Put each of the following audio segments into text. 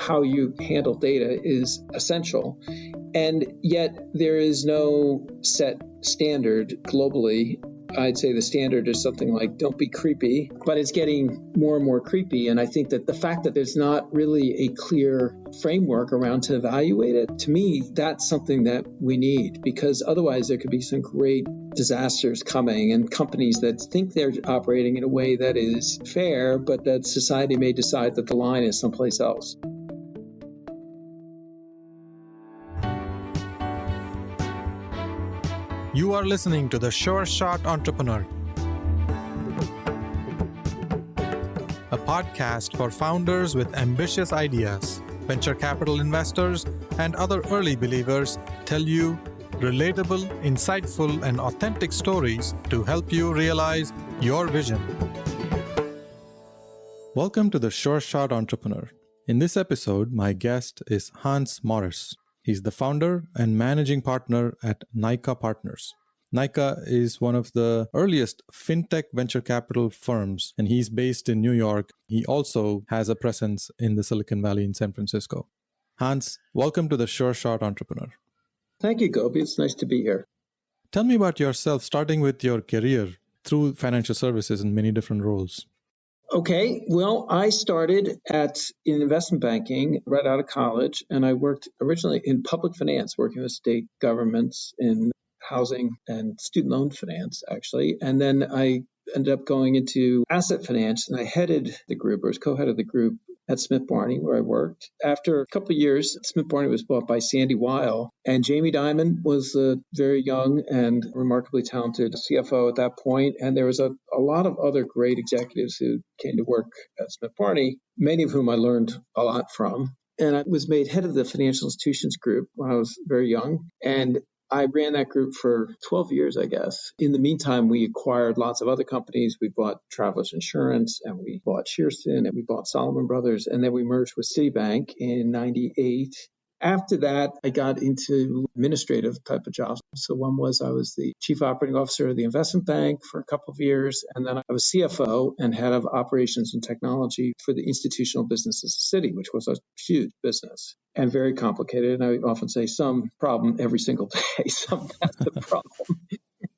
how you handle data is essential. And yet there is no set standard globally. I'd say the standard is something like don't be creepy, but it's getting more and more creepy. And I think that the fact that there's not really a clear framework around to evaluate it, to me, that's something that we need, because otherwise there could be some great disasters coming and companies that think they're operating in a way that is fair, but that society may decide that the line is someplace else. You are listening to The Sure Shot Entrepreneur, a podcast for founders with ambitious ideas. Venture capital investors and other early believers tell you relatable, insightful, and authentic stories to help you realize your vision. Welcome to The Sure Shot Entrepreneur. In this episode, my guest is Hans Morris. He's the founder and managing partner at NYCA Partners. NYCA is one of the earliest fintech venture capital firms, and he's based in New York. He also has a presence in the Silicon Valley in San Francisco. Hans, welcome to the Sure Shot Entrepreneur. Thank you, Gopi. It's nice to be here. Tell me about yourself, starting with your career through financial services in many different roles. Okay, well, I started in investment banking right out of college, and I worked originally in public finance, working with state governments in housing and student loan finance, actually. And then I ended up going into asset finance, and I headed the group, or was co-head of the group at Smith Barney, where I worked. After a couple of years, Smith Barney was bought by Sandy Weil, and Jamie Dimon was a very young and remarkably talented CFO at that point. And there was a lot of other great executives who came to work at Smith Barney, many of whom I learned a lot from. And I was made head of the financial institutions group when I was very young. And I ran that group for 12 years, I guess. In the meantime, we acquired lots of other companies. We bought Travelers Insurance, and we bought Shearson, and we bought Solomon Brothers, and then we merged with Citibank in 98. After that, I got into administrative type of jobs. So one was I was the chief operating officer of the investment bank for a couple of years, and then I was CFO and head of operations and technology for the institutional businesses of Citi, which was a huge business and very complicated. And I often say some problem every single day. That's the problem.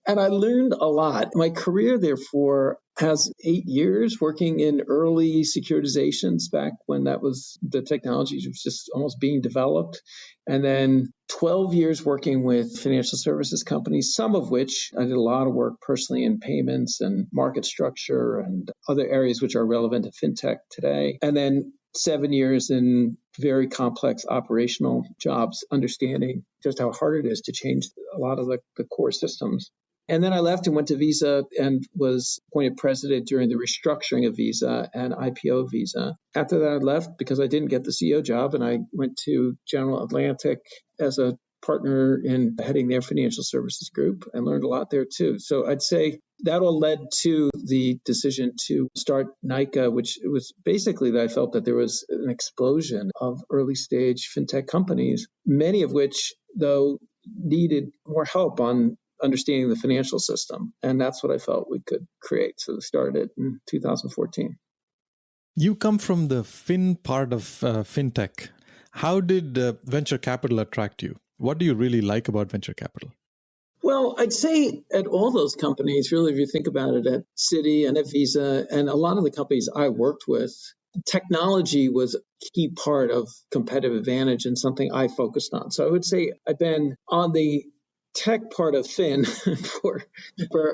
And I learned a lot. My career, therefore, has 8 years working in early securitizations back when the technology was just almost being developed. And then 12 years working with financial services companies, some of which I did a lot of work personally in payments and market structure and other areas which are relevant to fintech today. And then 7 years in very complex operational jobs, understanding just how hard it is to change a lot of the core systems. And then I left and went to Visa and was appointed president during the restructuring of Visa and IPO of Visa. After that, I left because I didn't get the CEO job, and I went to General Atlantic as a partner in heading their financial services group and learned a lot there too. So I'd say that all led to the decision to start NYCA, which was basically that I felt that there was an explosion of early stage fintech companies, many of which, though, needed more help on understanding the financial system. And that's what I felt we could create. So we started it in 2014. You come from the fin part of fintech. How did venture capital attract you? What do you really like about venture capital? Well, I'd say at all those companies, really, if you think about it, at Citi and at Visa, and a lot of the companies I worked with, technology was a key part of competitive advantage and something I focused on. So I would say I've been on the tech part of Fin for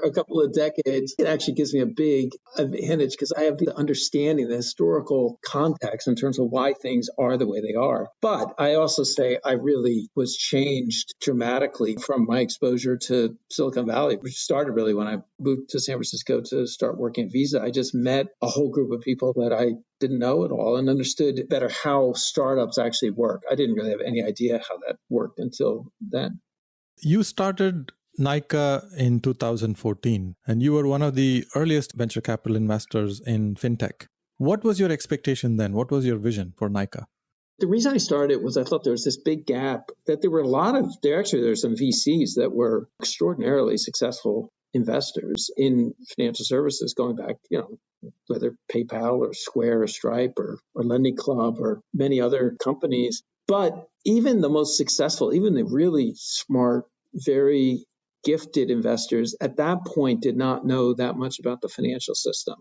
a couple of decades. It actually gives me a big advantage because I have the understanding, the historical context in terms of why things are the way they are. But I also say I really was changed dramatically from my exposure to Silicon Valley, which started really when I moved to San Francisco to start working at Visa. I just met a whole group of people that I didn't know at all and understood better how startups actually work. I didn't really have any idea how that worked until then. You started NYCA in 2014, and you were one of the earliest venture capital investors in fintech. What was your expectation then? What was your vision for NYCA? The reason I started was I thought there was this big gap, that there were some VCs that were extraordinarily successful investors in financial services going back, whether PayPal or Square or Stripe or Lending Club or many other companies. But even the most successful, even the really smart, very gifted investors at that point did not know that much about the financial system.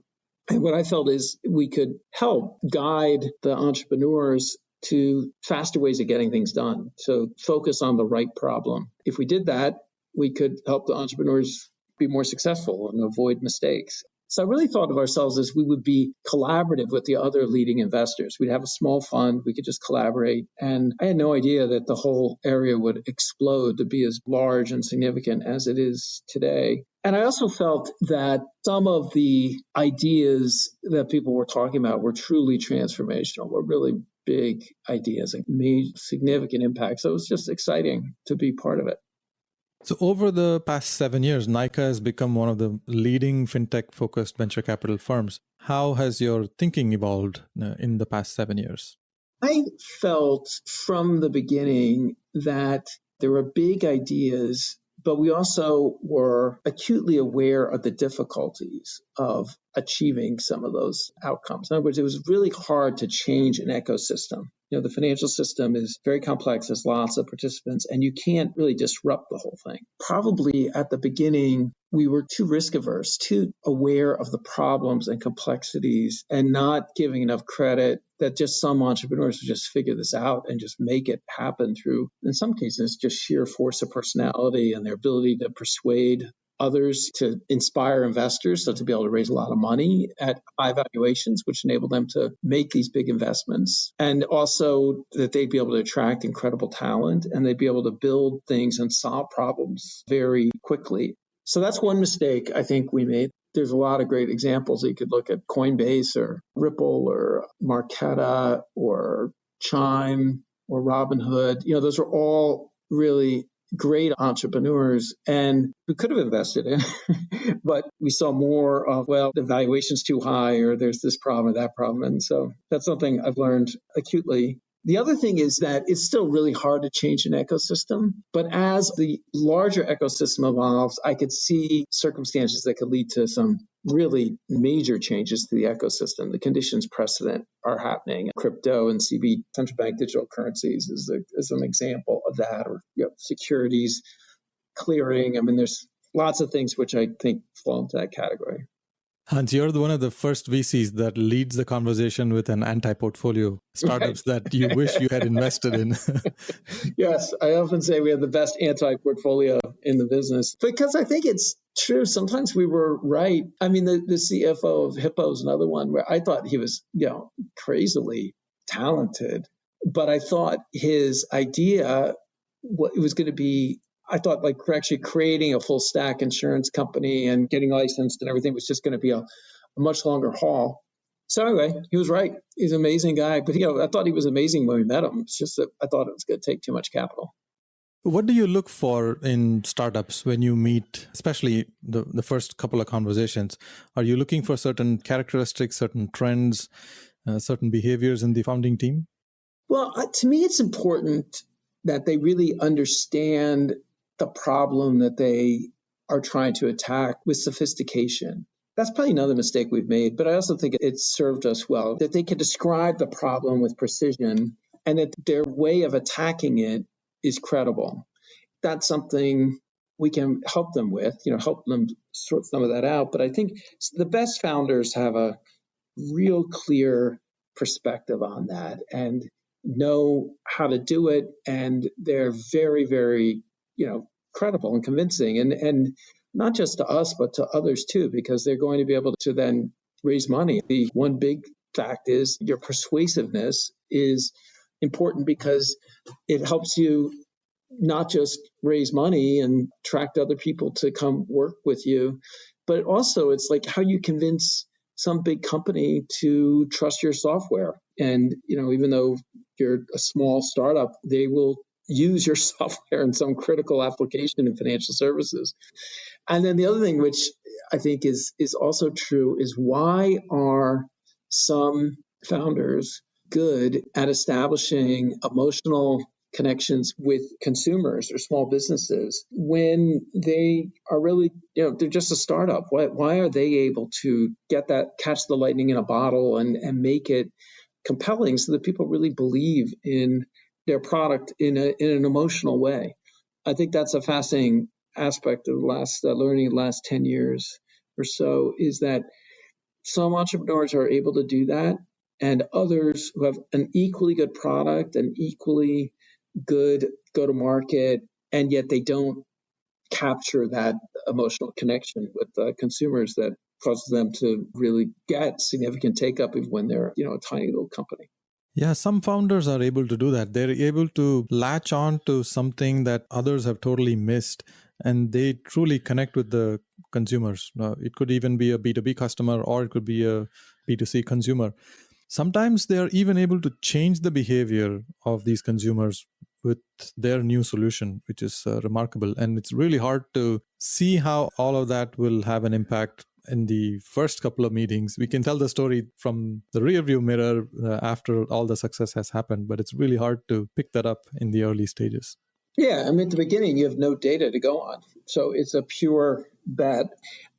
And what I felt is we could help guide the entrepreneurs to faster ways of getting things done. So focus on the right problem. If we did that, we could help the entrepreneurs be more successful and avoid mistakes. So I really thought of ourselves as we would be collaborative with the other leading investors. We'd have a small fund. We could just collaborate. And I had no idea that the whole area would explode to be as large and significant as it is today. And I also felt that some of the ideas that people were talking about were truly transformational, were really big ideas and made significant impact. So it was just exciting to be part of it. So over the past 7 years, NYCA has become one of the leading fintech-focused venture capital firms. How has your thinking evolved in the past 7 years? I felt from the beginning that there were big ideas, but we also were acutely aware of the difficulties of achieving some of those outcomes. In other words, it was really hard to change an ecosystem. The financial system is very complex, there's lots of participants, and you can't really disrupt the whole thing. Probably at the beginning, we were too risk averse, too aware of the problems and complexities, and not giving enough credit that just some entrepreneurs would just figure this out and just make it happen through, in some cases, just sheer force of personality and their ability to persuade others, to inspire investors, so to be able to raise a lot of money at high valuations, which enable them to make these big investments, and also that they'd be able to attract incredible talent and they'd be able to build things and solve problems very quickly. So that's one mistake I think we made. There's a lot of great examples. You could look at Coinbase or Ripple or Marqeta or Chime or Robinhood. Those are all really great entrepreneurs and who could have invested in, but we saw more of, the valuation's too high or there's this problem or that problem. And so that's something I've learned acutely. The other thing is that it's still really hard to change an ecosystem, but as the larger ecosystem evolves, I could see circumstances that could lead to some really major changes to the ecosystem. The conditions precedent are happening. Crypto and central bank digital currencies is an example of that, or securities clearing. There's lots of things which I think fall into that category. Hans, you're one of the first VCs that leads the conversation with an anti-portfolio startups that you wish you had invested in. Yes, I often say we have the best anti-portfolio in the business because I think it's true. Sometimes we were right. The CFO of Hippo is another one where I thought he was, crazily talented, but I thought his idea, what it was going to be, I thought like actually creating a full stack insurance company and getting licensed and everything was just going to be a much longer haul. So anyway, he was right. He's an amazing guy. But I thought he was amazing when we met him. It's just that I thought it was going to take too much capital. What do you look for in startups when you meet, especially the first couple of conversations? Are you looking for certain characteristics, certain trends, certain behaviors in the founding team? Well, to me, it's important that they really understand the problem that they are trying to attack with sophistication. That's probably another mistake we've made, but I also think it served us well, that they can describe the problem with precision and that their way of attacking it is credible. That's something we can help them with, help them sort some of that out. But I think the best founders have a real clear perspective on that and know how to do it. And they're very, very, credible and convincing. And not just to us, but to others too, because they're going to be able to then raise money. The one big fact is your persuasiveness is important because it helps you not just raise money and attract other people to come work with you, but also it's like how you convince some big company to trust your software. And, even though you're a small startup, they will use your software in some critical application in financial services. And then the other thing, which I think is also true, is why are some founders good at establishing emotional connections with consumers or small businesses when they are really, they're just a startup. Why are they able to catch the lightning in a bottle and make it compelling so that people really believe in their product in an emotional way? I think that's a fascinating aspect of learning the last 10 years or so, is that some entrepreneurs are able to do that, and others who have an equally good product, an equally good go to market, and yet they don't capture that emotional connection with consumers that causes them to really get significant take up even when they're a tiny little company. Yeah, some founders are able to do that. They're able to latch on to something that others have totally missed, and they truly connect with the consumers. It could even be a B2B customer, or it could be a B2C consumer. Sometimes they are even able to change the behavior of these consumers with their new solution, which is remarkable. And it's really hard to see how all of that will have an impact in the first couple of meetings. We can tell the story from the rear view mirror after all the success has happened, but it's really hard to pick that up in the early stages. Yeah, I mean, at the beginning, you have no data to go on. So it's a pure bet.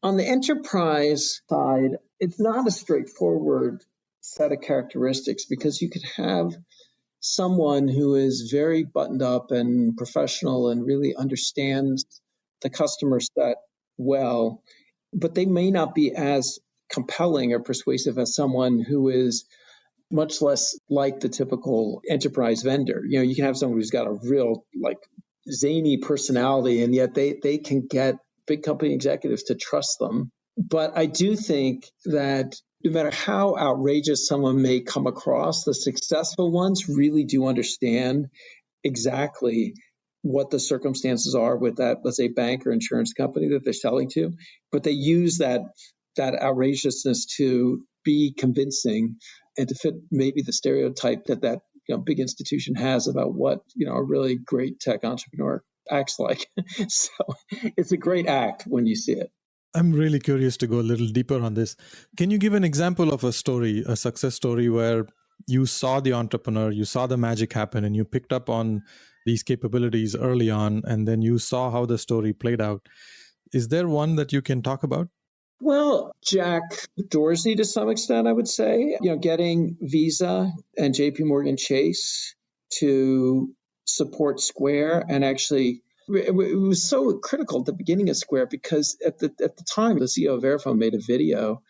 On the enterprise side, it's not a straightforward set of characteristics, because you could have someone who is very buttoned up and professional and really understands the customer set well, but they may not be as compelling or persuasive as someone who is much less like the typical enterprise vendor. You can have someone who's got a real zany personality, and yet they can get big company executives to trust them. But I do think that no matter how outrageous someone may come across, the successful ones really do understand exactly what the circumstances are with that, let's say, bank or insurance company that they're selling to. But they use that outrageousness to be convincing and to fit maybe the stereotype that big institution has about what a really great tech entrepreneur acts like. So it's a great act when you see it. I'm really curious to go a little deeper on this. Can you give an example of a story, a success story, where you saw the entrepreneur, you saw the magic happen, and you picked up on these capabilities early on, and then you saw how the story played out? Is there one that you can talk about? Well, Jack Dorsey, to some extent, I would say, getting Visa and JP Morgan Chase to support Square. And actually, it was so critical at the beginning of Square, because at the time, the CEO of Verifone made a video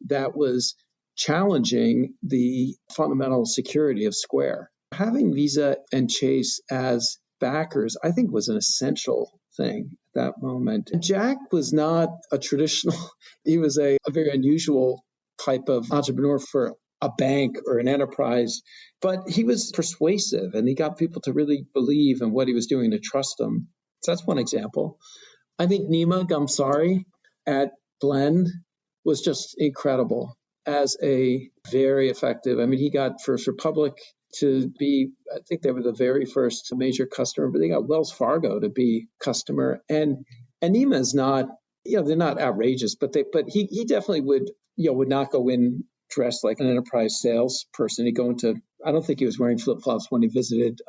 that was challenging the fundamental security of Square. Having Visa and Chase as backers, I think, was an essential thing at that moment. Jack was not a traditional, he was a very unusual type of entrepreneur for a bank or an enterprise, but he was persuasive and he got people to really believe in what he was doing, to trust him. So that's one example. I think Nima Gamsari at Blend was just incredible as a very effective. I mean, he got First Republic to be, I think they were the very first major customer, but they got Wells Fargo to be customer. And Nima is not, they're not outrageous, but he definitely would not go in dressed like an enterprise salesperson. He'd go into, I don't think he was wearing flip-flops when he visited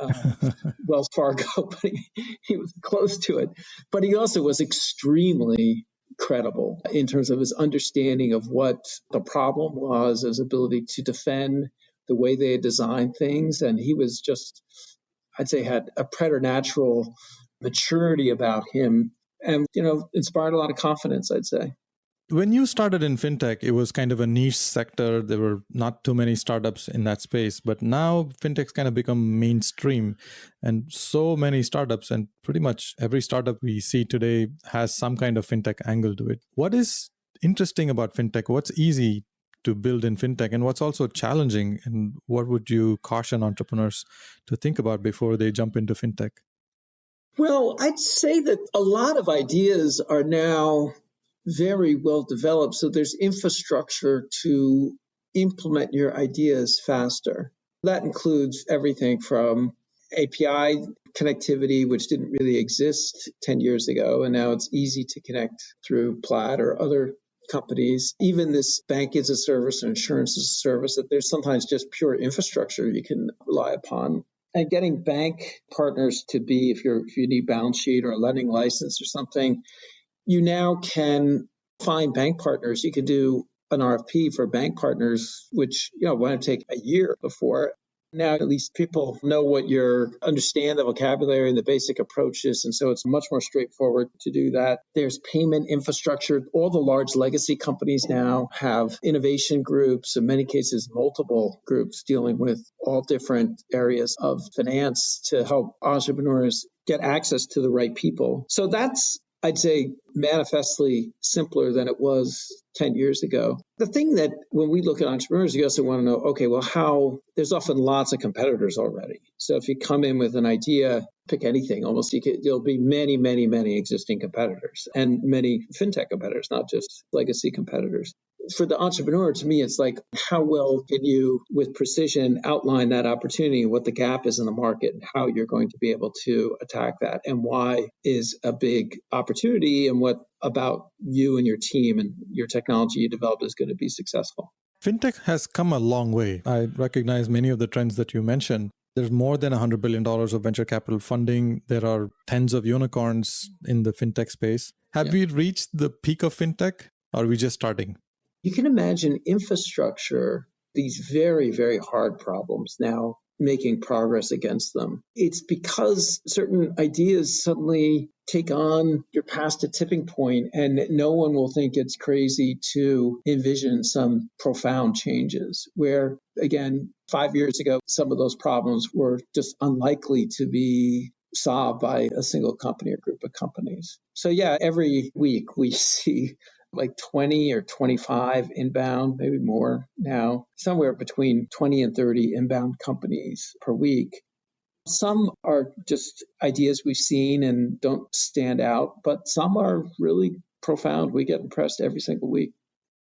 Wells Fargo, but he was close to it. But he also was extremely credible in terms of his understanding of what the problem was, his ability to defend the way they had designed things. And he was just, I'd say, had a preternatural maturity about him and, inspired a lot of confidence, I'd say. When you started in fintech, it was kind of a niche sector. There were not too many startups in that space, but now fintech's kind of become mainstream, and so many startups, and pretty much every startup we see today has some kind of fintech angle to it. What is interesting about fintech? What's easy to build in fintech, and what's also challenging? And what would you caution entrepreneurs to think about before they jump into fintech? Well, I'd say that a lot of ideas are now very well developed. So there's infrastructure to implement your ideas faster. That includes everything from API connectivity, which didn't really exist 10 years ago, and now it's easy to connect through Plaid or other companies. Even this bank as a service or insurance as a service, that there's sometimes just pure infrastructure you can rely upon. And getting bank partners to be, if you need balance sheet or a lending license or something, you now can find bank partners. You can do an RFP for bank partners, which might take a year before. Now, at least people know understand the vocabulary and the basic approaches. And so it's much more straightforward to do that. There's payment infrastructure. All the large legacy companies now have innovation groups, in many cases, multiple groups dealing with all different areas of finance to help entrepreneurs get access to the right people. So that's, I'd say, manifestly simpler than it was 10 years ago. The thing that when we look at entrepreneurs, you also want to know, okay, well, there's often lots of competitors already. So if you come in with an idea, pick anything, there'll be many, many, many existing competitors and many fintech competitors, not just legacy competitors. For the entrepreneur, to me, it's like, how well can you, with precision, outline that opportunity, what the gap is in the market, and how you're going to be able to attack that, and why is a big opportunity, and what about you and your team and your technology you developed is going to be successful. Fintech has come a long way. I recognize many of the trends that you mentioned. There's more than $100 billion of venture capital funding. There are tens of unicorns in the fintech space. Have we reached the peak of fintech, or are we just starting? You can imagine infrastructure, these very, very hard problems now, making progress against them. It's because certain ideas suddenly take on, you're past a tipping point, and no one will think it's crazy to envision some profound changes. Where, again, 5 years ago, some of those problems were just unlikely to be solved by a single company or group of companies. So yeah, every week we see like 20 or 25 inbound, maybe more now, somewhere between 20 and 30 inbound companies per week. Some are just ideas we've seen and don't stand out, but some are really profound. We get impressed every single week.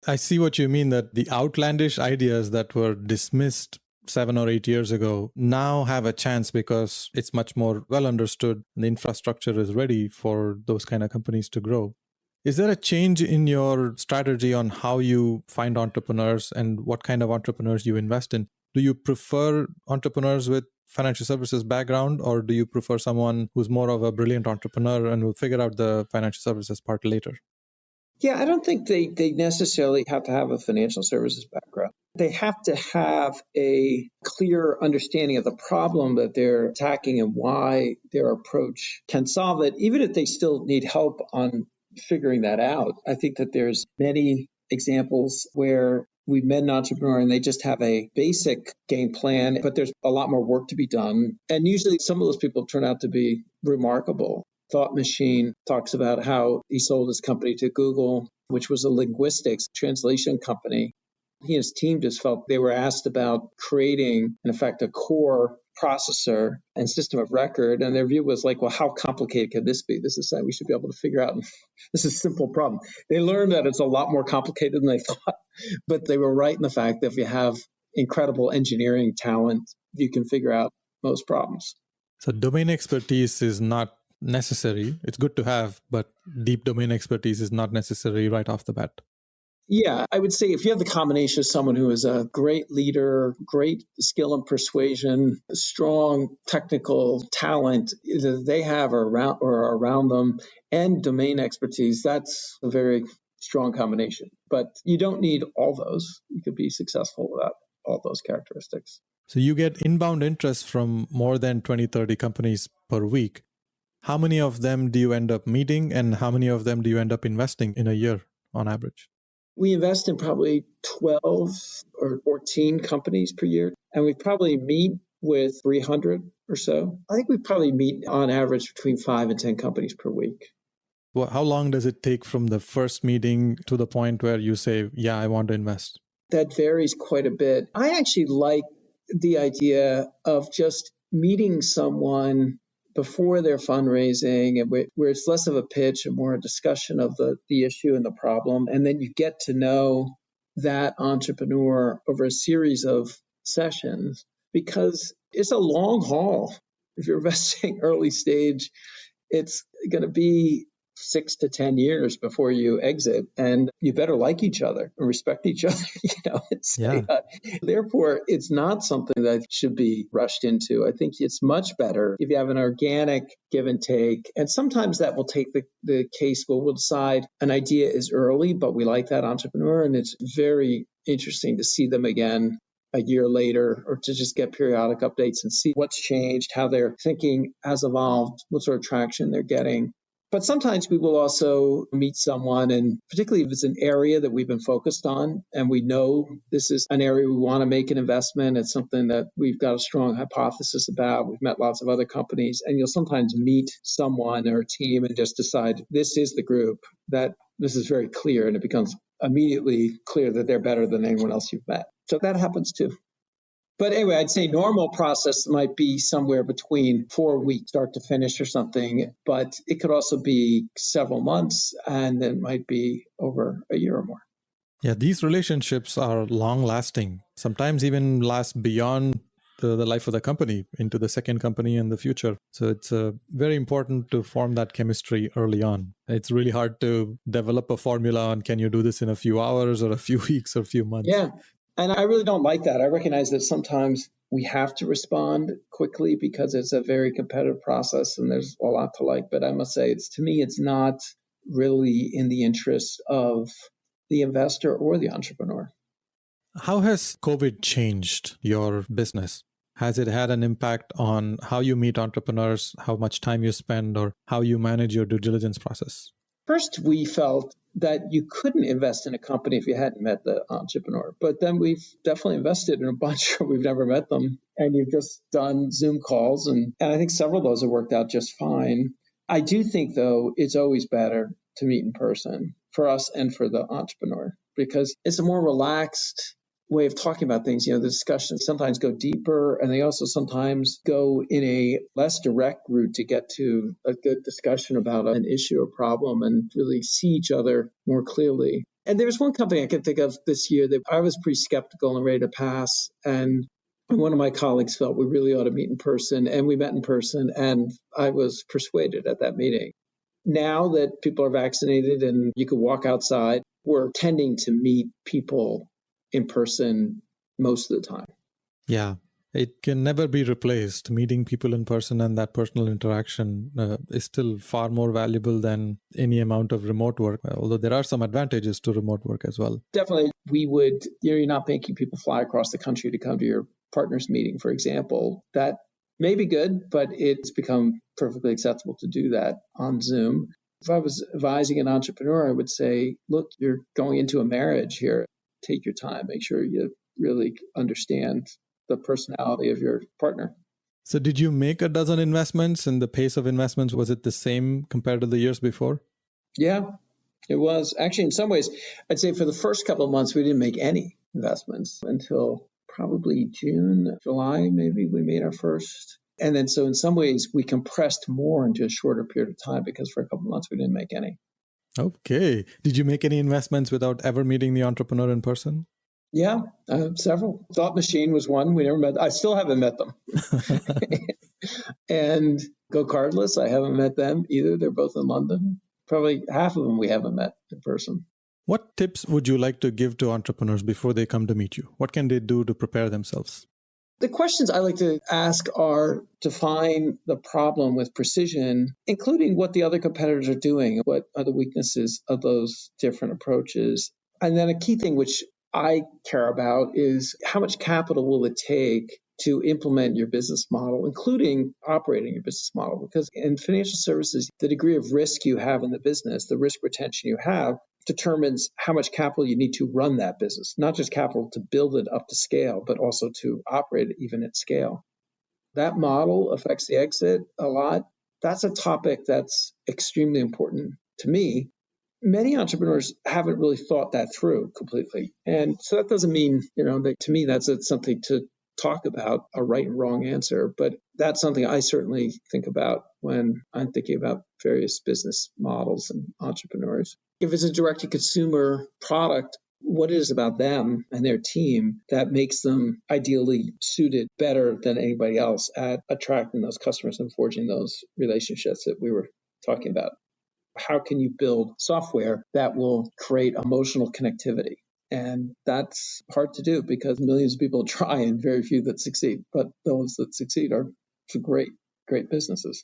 I see what you mean, that the outlandish ideas that were dismissed 7 or 8 years ago now have a chance because it's much more well understood. The infrastructure is ready for those kind of companies to grow. Is there a change in your strategy on how you find entrepreneurs and what kind of entrepreneurs you invest in? Do you prefer entrepreneurs with financial services background, or do you prefer someone who's more of a brilliant entrepreneur and will figure out the financial services part later? Yeah, I don't think they necessarily have to have a financial services background. They have to have a clear understanding of the problem that they're attacking and why their approach can solve it, even if they still need help on figuring that out. I think that there's many examples where we've met an entrepreneur and they just have a basic game plan, but there's a lot more work to be done. And usually some of those people turn out to be remarkable. Thought Machine talks about how he sold his company to Google, which was a linguistics translation company. He and his team just felt they were asked about creating, in effect, a core processor and system of record. And their view was like, well, how complicated could this be? This is something we should be able to figure out. This is a simple problem. They learned that it's a lot more complicated than they thought, but they were right in the fact that if you have incredible engineering talent, you can figure out most problems. So domain expertise is not necessary. It's good to have, but deep domain expertise is not necessary right off the bat. Yeah, I would say if you have the combination of someone who is a great leader, great skill and persuasion, strong technical talent that they have or around them, and domain expertise, that's a very strong combination. But you don't need all those. You could be successful without all those characteristics. So you get inbound interest from more than 20, 30 companies per week. How many of them do you end up meeting, and how many of them do you end up investing in a year on average? We invest in probably 12 or 14 companies per year, and we probably meet with 300 or so. I think we probably meet on average between 5 and 10 companies per week. Well, how long does it take from the first meeting to the point where you say, yeah, I want to invest? That varies quite a bit. I actually like the idea of just meeting someone before their fundraising, and where it's less of a pitch and more a discussion of the issue and the problem. And then you get to know that entrepreneur over a series of sessions, because it's a long haul. If you're investing early stage, it's going to be 6 to 10 years before you exit, and you better like each other and respect each other. Yeah. Therefore, it's not something that should be rushed into. I think it's much better if you have an organic give and take. And sometimes that will take the case where we'll decide an idea is early, but we like that entrepreneur, and it's very interesting to see them again a year later, or to just get periodic updates and see what's changed, how their thinking has evolved, what sort of traction they're getting. But sometimes we will also meet someone, and particularly if it's an area that we've been focused on and we know this is an area we want to make an investment, it's something that we've got a strong hypothesis about. We've met lots of other companies, and you'll sometimes meet someone or a team and just decide this is the group, that this is very clear, and it becomes immediately clear that they're better than anyone else you've met. So that happens too. But anyway, I'd say normal process might be somewhere between 4 weeks, start to finish or something, but it could also be several months, and then might be over a year or more. Yeah, these relationships are long lasting, sometimes even last beyond the life of the company into the second company in the future. So it's very important to form that chemistry early on. It's really hard to develop a formula on can you do this in a few hours or a few weeks or a few months. Yeah. And I really don't like that. I recognize that sometimes we have to respond quickly because it's a very competitive process and there's a lot to like. But I must say, to me, it's not really in the interest of the investor or the entrepreneur. How has COVID changed your business? Has it had an impact on how you meet entrepreneurs, how much time you spend, or how you manage your due diligence process? First, we felt that you couldn't invest in a company if you hadn't met the entrepreneur. But then we've definitely invested in a bunch where we've never met them. And you've just done Zoom calls. And I think several of those have worked out just fine. I do think, though, it's always better to meet in person for us and for the entrepreneur, because it's a more relaxed way of talking about things. The discussions sometimes go deeper, and they also sometimes go in a less direct route to get to a good discussion about an issue or problem and really see each other more clearly. And there was one company I can think of this year that I was pretty skeptical and ready to pass. And one of my colleagues felt we really ought to meet in person, and we met in person, and I was persuaded at that meeting. Now that people are vaccinated and you can walk outside, we're tending to meet people in person most of the time. Yeah, it can never be replaced. Meeting people in person and that personal interaction is still far more valuable than any amount of remote work, although there are some advantages to remote work as well. Definitely, you're not making people fly across the country to come to your partners meeting, for example. That may be good, but it's become perfectly acceptable to do that on Zoom. If I was advising an entrepreneur, I would say, look, you're going into a marriage here. Take your time. Make sure you really understand the personality of your partner. So did you make a dozen investments, and the pace of investments, was it the same compared to the years before? Yeah, it was. Actually, in some ways, I'd say for the first couple of months, we didn't make any investments until probably June, July, maybe we made our first. And then so in some ways, we compressed more into a shorter period of time because for a couple of months, we didn't make any. Okay. Did you make any investments without ever meeting the entrepreneur in person? Yeah, several. Thought Machine was one. We never met. I still haven't met them. And Go Cardless, I haven't met them either. They're both in London. Probably half of them we haven't met in person. What tips would you like to give to entrepreneurs before they come to meet you? What can they do to prepare themselves? The questions I like to ask are define the problem with precision, including what the other competitors are doing, what are the weaknesses of those different approaches. And then a key thing which I care about is how much capital will it take to implement your business model, including operating your business model. Because in financial services, the degree of risk you have in the business, the risk retention you have, determines how much capital you need to run that business, not just capital to build it up to scale, but also to operate it even at scale. That model affects the exit a lot. That's a topic that's extremely important to me. Many entrepreneurs haven't really thought that through completely. And so that doesn't mean, that to me, that's something to talk about, a right and wrong answer. But that's something I certainly think about when I'm thinking about various business models and entrepreneurs. If it's a direct-to-consumer product, what it is about them and their team that makes them ideally suited better than anybody else at attracting those customers and forging those relationships that we were talking about. how can you build software that will create emotional connectivity? And that's hard to do because millions of people try and very few that succeed. But those that succeed are great, great businesses.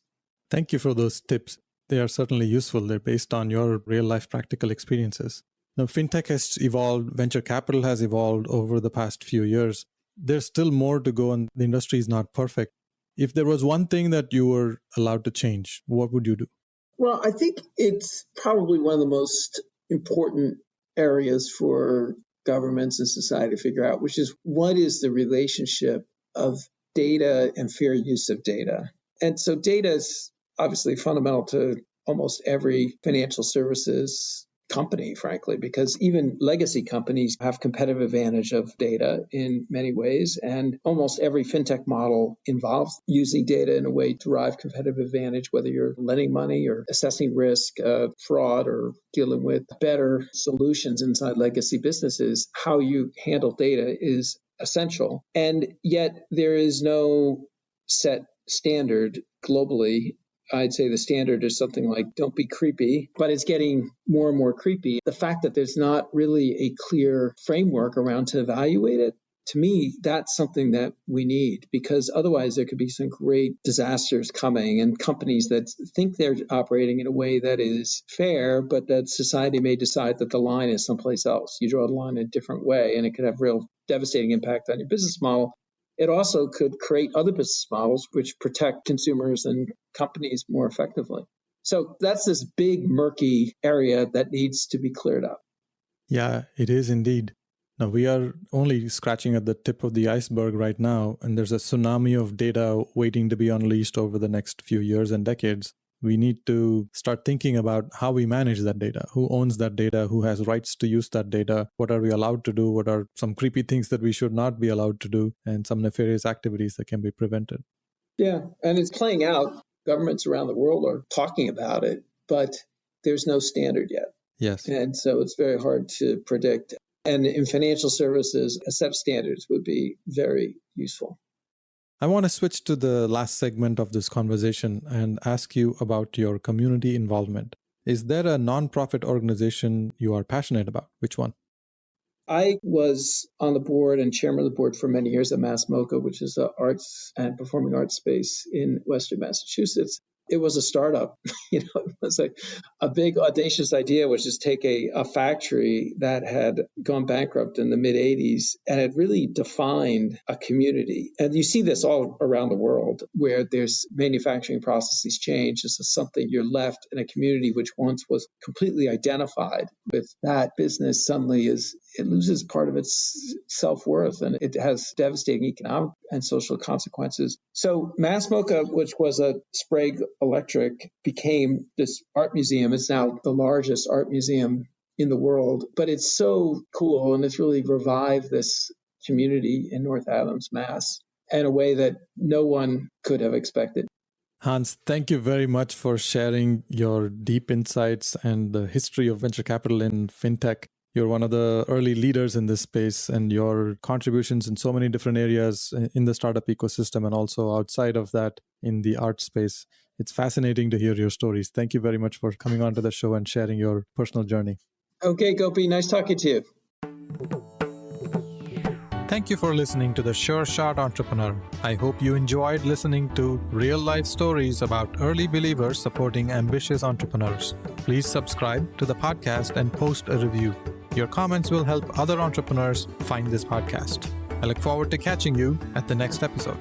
Thank you for those tips. They are certainly useful. They're based on your real-life practical experiences. Now, fintech has evolved, venture capital has evolved over the past few years. There's still more to go, and the industry is not perfect. If there was one thing that you were allowed to change, what would you do? Well, I think it's probably one of the most important areas for governments and society to figure out, which is what is the relationship of data and fair use of data. And so data is obviously fundamental to almost every financial services company, frankly, because even legacy companies have competitive advantage of data in many ways. And almost every fintech model involves using data in a way to derive competitive advantage, whether you're lending money or assessing risk, fraud, or dealing with better solutions inside legacy businesses. How you handle data is essential. And yet there is no set standard globally. I'd say the standard is something like don't be creepy, but it's getting more and more creepy. The fact that there's not really a clear framework around to evaluate it, to me, that's something that we need, because otherwise there could be some great disasters coming, and companies that think they're operating in a way that is fair, but that society may decide that the line is someplace else. You draw the line in a different way, and it could have real devastating impact on your business model. It also could create other business models which protect consumers and companies more effectively. So that's this big, murky area that needs to be cleared up. Yeah, it is indeed. Now, we are only scratching at the tip of the iceberg right now, and there's a tsunami of data waiting to be unleashed over the next few years and decades. We need to start thinking about how we manage that data, who owns that data, who has rights to use that data, what are we allowed to do, what are some creepy things that we should not be allowed to do, and some nefarious activities that can be prevented. Yeah, and it's playing out. Governments around the world are talking about it, but there's no standard yet. Yes. And so it's very hard to predict. And in financial services, a set of standards would be very useful. I want to switch to the last segment of this conversation and ask you about your community involvement. Is there a nonprofit organization you are passionate about? Which one? I was on the board and chairman of the board for many years at MoCA, which is an arts and performing arts space in Western Massachusetts. It was a startup. It was a big audacious idea, which is take a factory that had gone bankrupt in the mid 80s and had really defined a community. And you see this all around the world where there's manufacturing processes change. This is something you're left in a community which once was completely identified with that business suddenly it loses part of its self-worth, and it has devastating economic and social consequences. So MoCA, which was a Sprague Electric, became this art museum. It's now the largest art museum in the world, but it's so cool, and it's really revived this community in North Adams, Mass, in a way that no one could have expected. Hans, thank you very much for sharing your deep insights and the history of venture capital in fintech. You're one of the early leaders in this space, and your contributions in so many different areas in the startup ecosystem and also outside of that in the art space. It's fascinating to hear your stories. Thank you very much for coming onto the show and sharing your personal journey. Okay, Gopi, nice talking to you. Thank you for listening to The Sure Shot Entrepreneur. I hope you enjoyed listening to real-life stories about early believers supporting ambitious entrepreneurs. Please subscribe to the podcast and post a review. Your comments will help other entrepreneurs find this podcast. I look forward to catching you at the next episode.